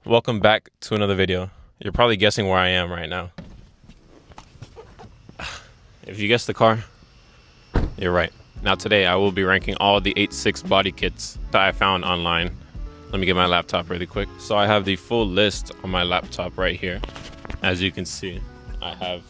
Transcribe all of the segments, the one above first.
Welcome back to another video. You're probably guessing where I am right now. If you guessed the car, you're right. Now today I will be ranking all the 86 body kits that I found online. Let me get my laptop really quick. So I have the full list on my laptop right here. As you can see, I have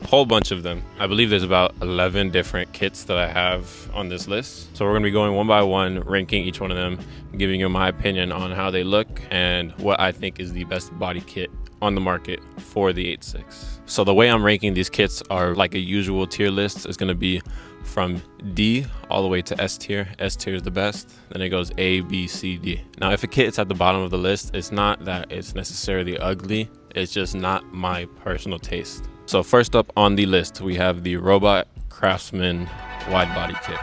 a whole bunch of them. I believe there's about 11 different kits that I have on this list. So we're gonna be going one by one, ranking each one of them, giving you my opinion on how they look and what I think is the best body kit on the market for the 86. So the way I'm ranking these kits are like a usual tier list. It's gonna be from D all the way to S tier. S tier is the best. Then it goes A, B, C, D. Now, if a kit is at the bottom of the list, it's not that it's necessarily ugly. It's just not my personal taste. So first up on the list, we have the Robot Craftsman Widebody Kit.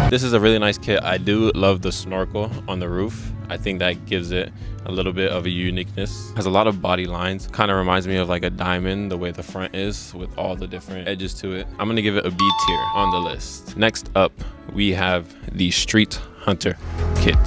This is a really nice kit. I do love the snorkel on the roof. I think that gives it a little bit of a uniqueness. Has a lot of body lines. Kind of reminds me of like a diamond, the way the front is with all the different edges to it. I'm gonna give it a B tier on the list. Next up, we have the Street Hunter Kit.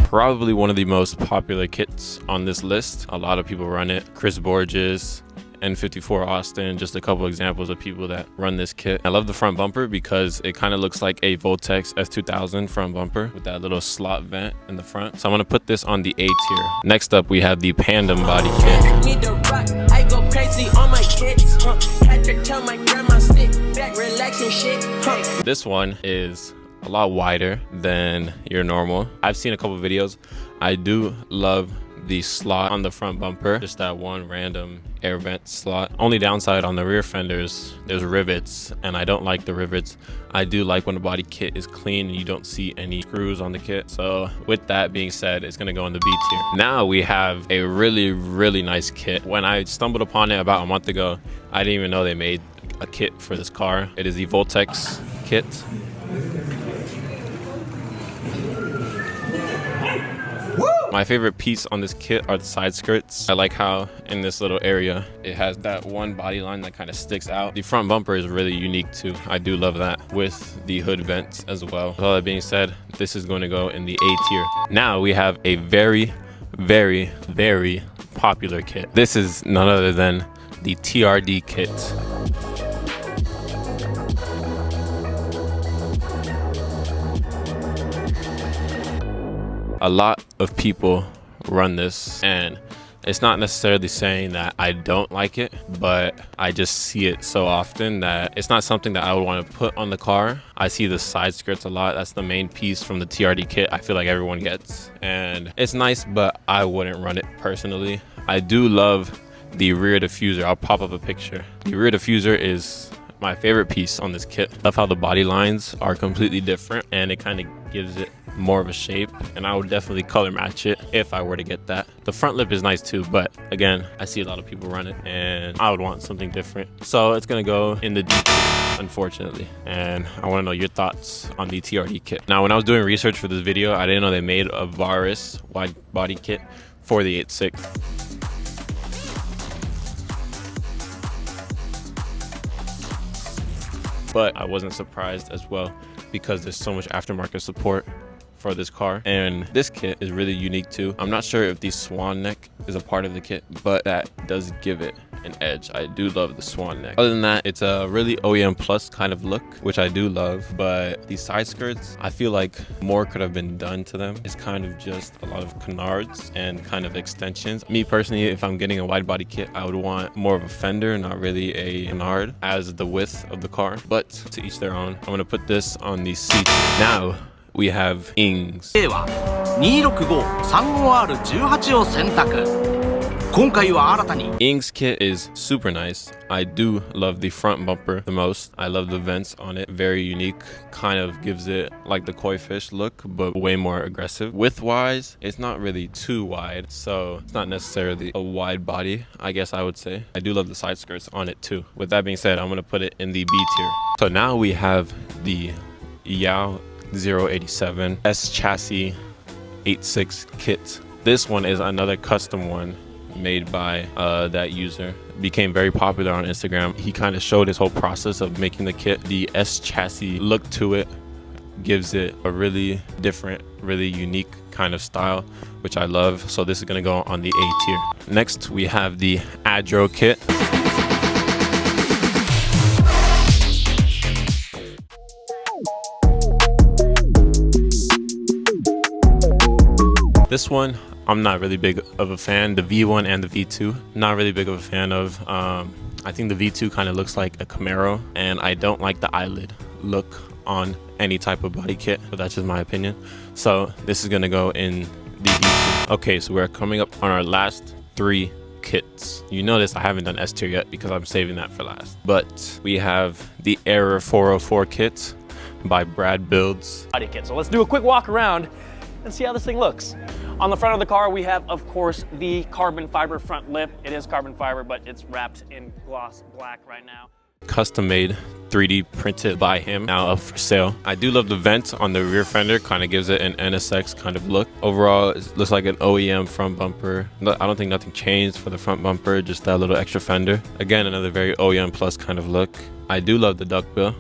Probably one of the most popular kits on this list. A lot of people run it. Chris Borges, N54 Austin, just a couple examples of people that run this kit. I love the front bumper because it kind of looks like a Voltex S2000 front bumper with that little slot vent in the front. So I'm gonna put this on the A tier. Next up, we have the Pandem Body Kit. I go crazy on my kits. Had to tell my grandma sit back, relax and shit. This one is a lot wider than your normal. I've seen a couple videos. I do love the slot on the front bumper, just that one random air vent slot. Only downside on the rear fenders, there's rivets, and I don't like the rivets. I do like when the body kit is clean and you don't see any screws on the kit. So with that being said, it's gonna go in the B tier. Now we have a really nice kit. When I stumbled upon it about a month ago, I didn't even know they made a kit for this car. It is the Voltex kit. My favorite piece on this kit are the side skirts. I like how in this little area, it has that one body line that kind of sticks out. The front bumper is really unique too. I do love that, with the hood vents as well. With all that being said, this is going to go in the A tier. Now we have a very popular kit. This is none other than the TRD kit. A lot of people run this, and it's not necessarily saying that I don't like it, but I just see it so often that it's not something that I would want to put on the car. I see the side skirts a lot. That's the main piece from the TRD kit I feel like everyone gets, and it's nice, but I wouldn't run it personally. I do love the rear diffuser. I'll pop up a picture. The rear diffuser is my favorite piece on this kit. Love how the body lines are completely different, and it kind of gives it more of a shape, and I would definitely color match it if I were to get that. The front lip is nice too, but again, I see a lot of people run it and I would want something different. So it's gonna go in the D tier, unfortunately. And I wanna know your thoughts on the TRD kit. Now, when I was doing research for this video, I didn't know they made a Varis wide body kit for the 86. But I wasn't surprised as well because there's so much aftermarket support for this car, and this kit is really unique too. I'm not sure if the swan neck is a part of the kit, but that does give it an edge. I do love the swan neck. Other than that, it's a really OEM plus kind of look, which I do love, but these side skirts, I feel like more could have been done to them. It's kind of just a lot of canards and kind of extensions. Me personally, if I'm getting a wide body kit, I would want more of a fender, not really a canard as the width of the car, but to each their own. I'm gonna put this on the C tier. Now, we have Ings. Ings kit is super nice. I do love the front bumper the most. I love the vents on it. Very unique. Kind of gives it like the koi fish look, but way more aggressive. Width wise, it's not really too wide, so it's not necessarily a wide body, I guess I would say. I do love the side skirts on it too. With that being said, I'm gonna put it in the B tier. So now we have the Yao 087 S Chassis 86 Kit. This one is another custom one made by that user. Became very popular on Instagram. He kind of showed his whole process of making the kit. The S Chassis look to it gives it a really different, really unique kind of style, which I love. So this is gonna go on the A tier. Next, we have the Adro kit. This one, I'm not really big of a fan. The V1 and the V2, not really big of a fan of. I think the V2 kind of looks like a Camaro, and I don't like the eyelid look on any type of body kit, but that's just my opinion. So this is gonna go in the V2. Okay, so we're coming up on our last 3 kits. You notice I haven't done S tier yet because I'm saving that for last. But we have the Error 404 kit by Brad Builds. Body kit. So let's do a quick walk around and see how this thing looks. On the front of the car, we have, of course, the carbon fiber front lip. It is carbon fiber, but it's wrapped in gloss black right now. Custom made, 3D printed by him, now up for sale. I do love the vent on the rear fender, kind of gives it an NSX kind of look. Overall, it looks like an OEM front bumper. I don't think nothing changed for the front bumper, just that little extra fender. Again, another very OEM plus kind of look. I do love the duckbill.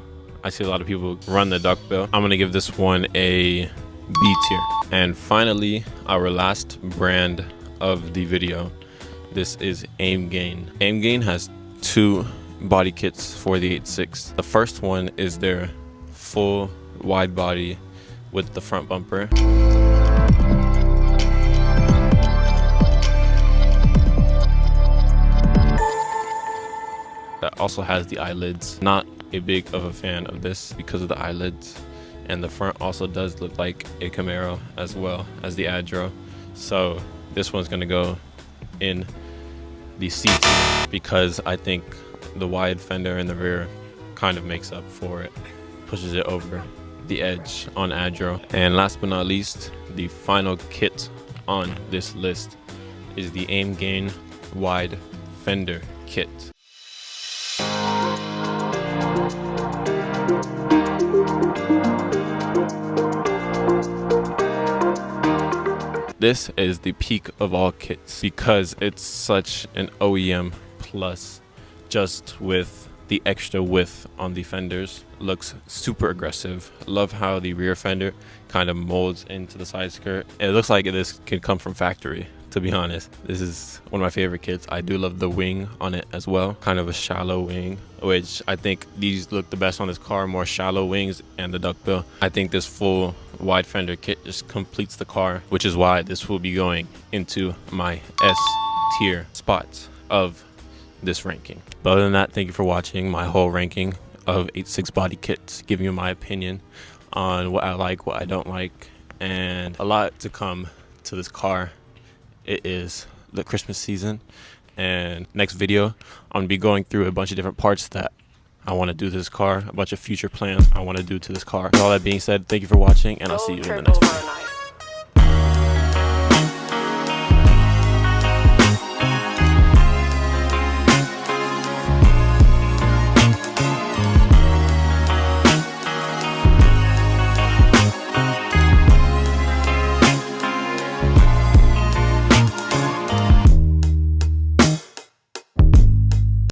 I see a lot of people run the duckbill. I'm gonna give this one a B tier. And finally, our last brand of the video. This is Aimgain. Aimgain has 2 body kits for the 86. The first one is their full wide body with the front bumper. That also has the eyelids. Not a big of a fan of this because of the eyelids. And the front also does look like a Camaro as well as the Adro. So this one's gonna go in the C tier because I think the wide fender in the rear kind of makes up for it, pushes it over the edge on Adro. And last but not least, the final kit on this list is the Aimgain wide fender kit. This is the peak of all kits because it's such an OEM plus, just with the extra width on the fenders. Looks super aggressive. Love how the rear fender kind of molds into the side skirt. It looks like this could come from factory, to be honest. This is one of my favorite kits. I do love the wing on it as well. Kind of a shallow wing, which I think these look the best on this car, more shallow wings and the duckbill. I think this full wide fender kit just completes the car, which is why this will be going into my S tier spot of this ranking. But other than that, thank you for watching my whole ranking of 86 body kits, giving you my opinion on what I like, what I don't like, and a lot to come to this car. It is the Christmas season, and next video I'm gonna be going through a bunch of different parts that I want to do to this car, a bunch of future plans I want to do to this car. With all that being said, thank you for watching, and I'll see you in the next video.